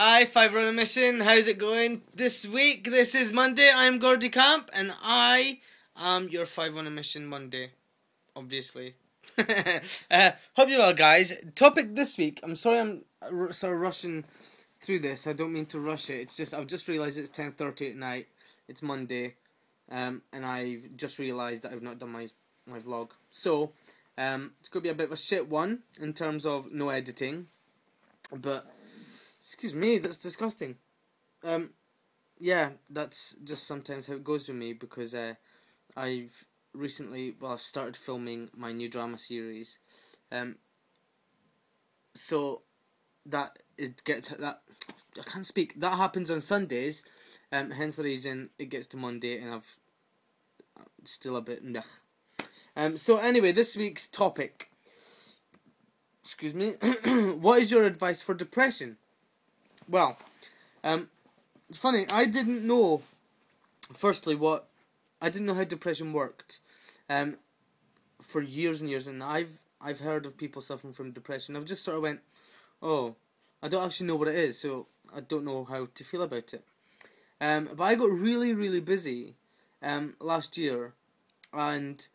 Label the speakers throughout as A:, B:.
A: Hi, Five on a Mission. How's it going this week? This is Monday. I'm Gordy Camp, and I am your Five on a Mission Monday, obviously. Hope you're well, guys. Topic this week. I'm sorry I'm sort of rushing through this. I don't mean to rush it. It's just I've just realised it's 10:30 at night. It's Monday, and I've just realised that I've not done my vlog. So, it's going to be a bit of a shit one in terms of no editing, but... Excuse me, that's disgusting. Yeah, that's just sometimes how it goes with me because I've recently, I've started filming my new drama series. So that I can't speak. That happens on Sundays. Hence the reason it gets to Monday and I've still a bit meh. So anyway, this week's topic. Excuse me. What is your advice for depression? Well, it's funny, I didn't know, firstly, I didn't know how depression worked, for years and years, and I've heard of people suffering from depression. I've just sort of went, oh, I don't actually know what it is, so I don't know how to feel about it. But I got really, really busy, last year, and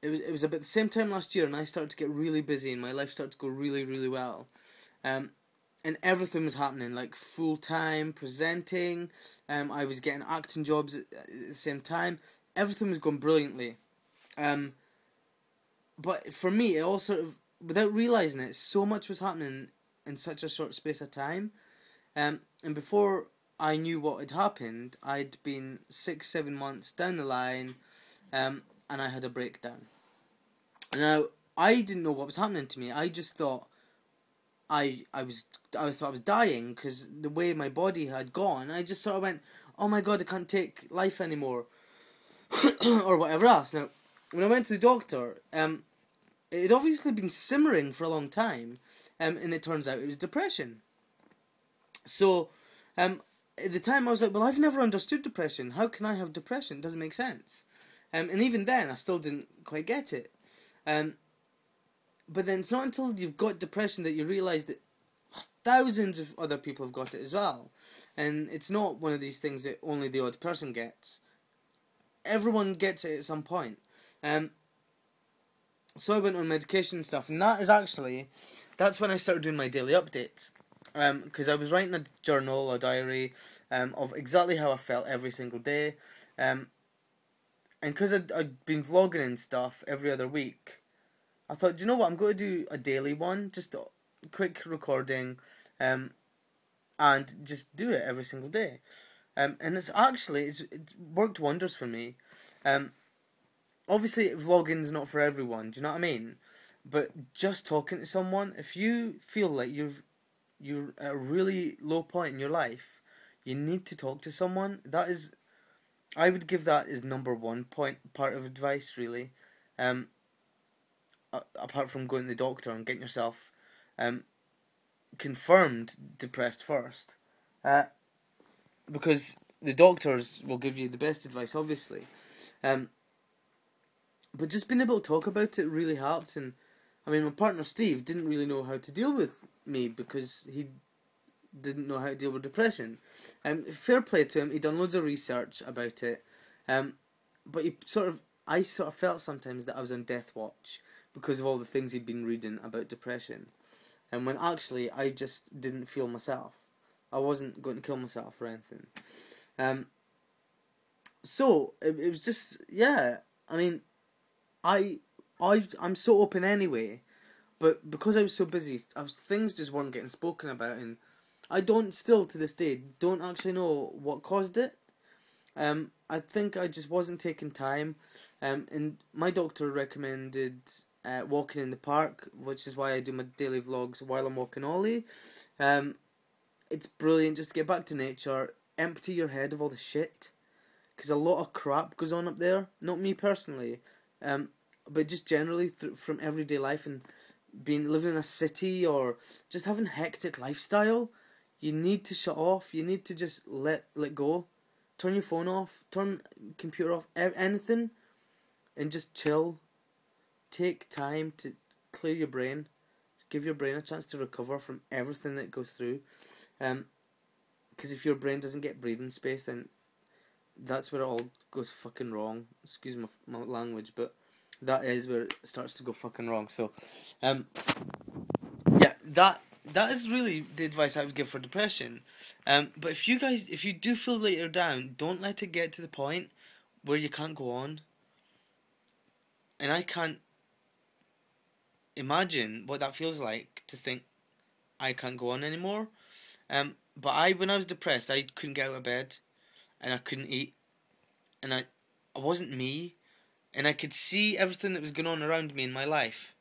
A: it was about the same time last year, and I started to get really busy, and my life started to go really, really well. And everything was happening, like full-time, presenting, I was getting acting jobs at the same time. Everything was going brilliantly. But for me, it all sort of, without realising it, so much was happening in such a short space of time. And before I knew what had happened, I'd been 6-7 months down the line, and I had a breakdown. Now, I didn't know what was happening to me. I just thought I thought I was dying because the way my body had gone. I just sort of went, oh my god, I can't take life anymore, or whatever else. Now, when I went to the doctor, it had obviously been simmering for a long time, and it turns out it was depression. So, at the time I was like, well, I've never understood depression. How can I have depression? It doesn't make sense. And even then, I still didn't quite get it. But then it's not until you've got depression that you realise that thousands of other people have got it as well. And it's not one of these things that only the odd person gets. Everyone gets it at some point. So I went on medication and stuff, and that's when I started doing my daily updates. Because I was writing a journal, a diary, of exactly how I felt every single day. And because I'd been vlogging and stuff every other week, I thought, do you know what, I'm going to do a daily one, just a quick recording, and just do it every single day. And it worked wonders for me. Obviously, vlogging's not for everyone, do you know what I mean? But just talking to someone, if you feel like you're at a really low point in your life, you need to talk to someone. I would give that as number one part of advice, really. Apart from going to the doctor and getting yourself confirmed depressed first, because the doctors will give you the best advice, obviously, but just being able to talk about it really helped. And I mean, my partner Steve didn't really know how to deal with me because he didn't know how to deal with depression. Fair play to him, he'd done loads of research about it, but I sort of felt sometimes that I was on death watch because of all the things he'd been reading about depression. And when actually I just didn't feel myself. I wasn't going to kill myself or anything. So, it was just, yeah, I mean, I'm so open anyway, but because I was so busy, things just weren't getting spoken about, and I still to this day, don't actually know what caused it. I think I just wasn't taking time, and my doctor recommended walking in the park, which is why I do my daily vlogs while I'm walking Ollie. It's brilliant just to get back to nature, empty your head of all the shit, because a lot of crap goes on up there. Not me personally, but just generally from everyday life and living in a city or just having a hectic lifestyle. You need to shut off. You need to just let go. Turn your phone off. Turn computer off. Anything, and just chill. Take time to clear your brain. Give your brain a chance to recover from everything that goes through. Because if your brain doesn't get breathing space, then that's where it all goes fucking wrong. Excuse my language, but that is where it starts to go fucking wrong. So, yeah, that is really the advice I would give for depression. But if you do feel that you're down, don't let it get to the point where you can't go on. And I can't imagine what that feels like to think I can't go on anymore. But when I was depressed, I couldn't get out of bed, and I couldn't eat, and I wasn't me, and I could see everything that was going on around me in my life.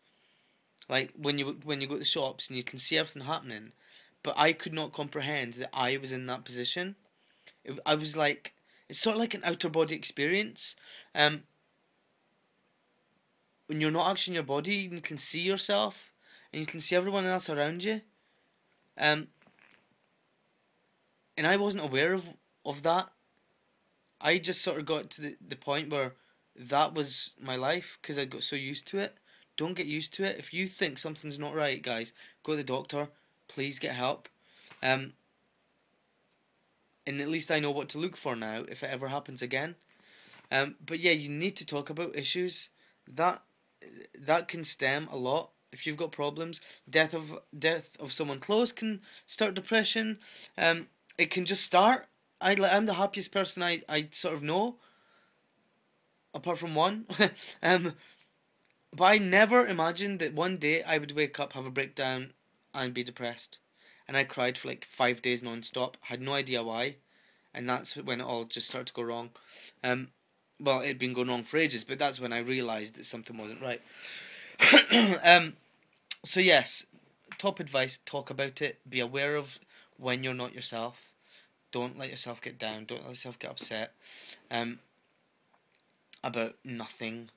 A: Like when you go to the shops and you can see everything happening, but I could not comprehend that I was in that position. I was like, it's sort of like an outer body experience. When you're not actually in your body, you can see yourself, and you can see everyone else around you. And I wasn't aware of that. I just sort of got to the point where that was my life because I got so used to it. Don't get used to it. If you think something's not right, guys, go to the doctor. Please get help. And at least I know what to look for now if it ever happens again. But yeah, you need to talk about issues. That can stem a lot. If you've got problems, death of someone close can start depression. It can just start. I'm the happiest person I sort of know, apart from one. But I never imagined that one day I would wake up, have a breakdown, and be depressed. And I cried for like 5 days non-stop. Had no idea why. And that's when it all just started to go wrong. Well, it'd been going wrong for ages, but that's when I realised that something wasn't right. So yes, top advice, talk about it. Be aware of when you're not yourself. Don't let yourself get down. Don't let yourself get upset about nothing.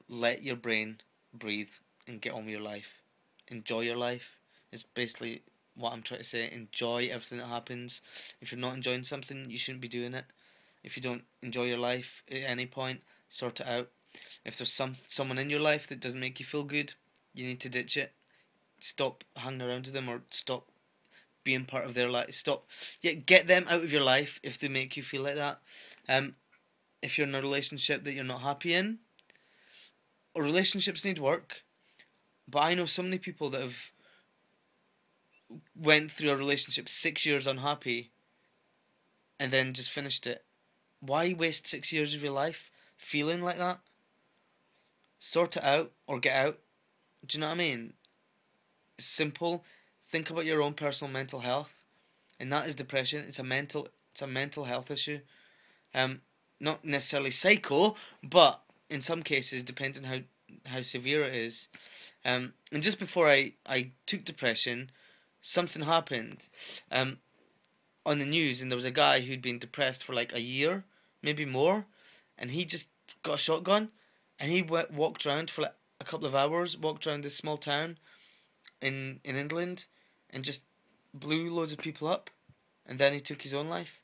A: Let your brain breathe and get on with your life. Enjoy your life is basically what I'm trying to say. Enjoy everything that happens. If you're not enjoying something, you shouldn't be doing it. If you don't enjoy your life at any point, sort it out. If there's someone in your life that doesn't make you feel good, you need to ditch it. Stop hanging around with them, or stop being part of their life. Get them out of your life if they make you feel like that. If you're in a relationship that you're not happy in, or relationships need work, but I know so many people that have went through a relationship 6 years unhappy and then just finished it. Why waste 6 years of your life feeling like that? Sort it out or get out. Do you know what I mean? It's simple. Think about your own personal mental health, and that is depression. It's a mental health issue. Not necessarily psycho, but in some cases, depending on how severe it is. And just before I took depression, something happened on the news, and there was a guy who'd been depressed for like a year, maybe more, and he just got a shotgun, and he walked around for like a couple of hours, walked around this small town in England, and just blew loads of people up, and then he took his own life.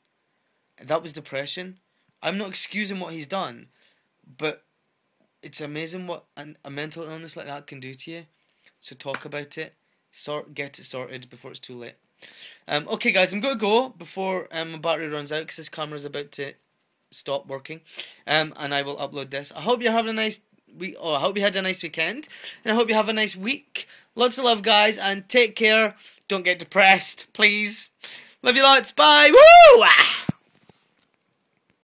A: And that was depression. I'm not excusing what he's done, but it's amazing what a mental illness like that can do to you. So talk about it. Get it sorted before it's too late. Okay, guys, I'm going to go before my battery runs out because this camera's about to stop working. And I will upload this. I hope you're having a nice week. Oh, I hope you had a nice weekend. And I hope you have a nice week. Lots of love, guys, and take care. Don't get depressed, please. Love you lots. Bye. Woo!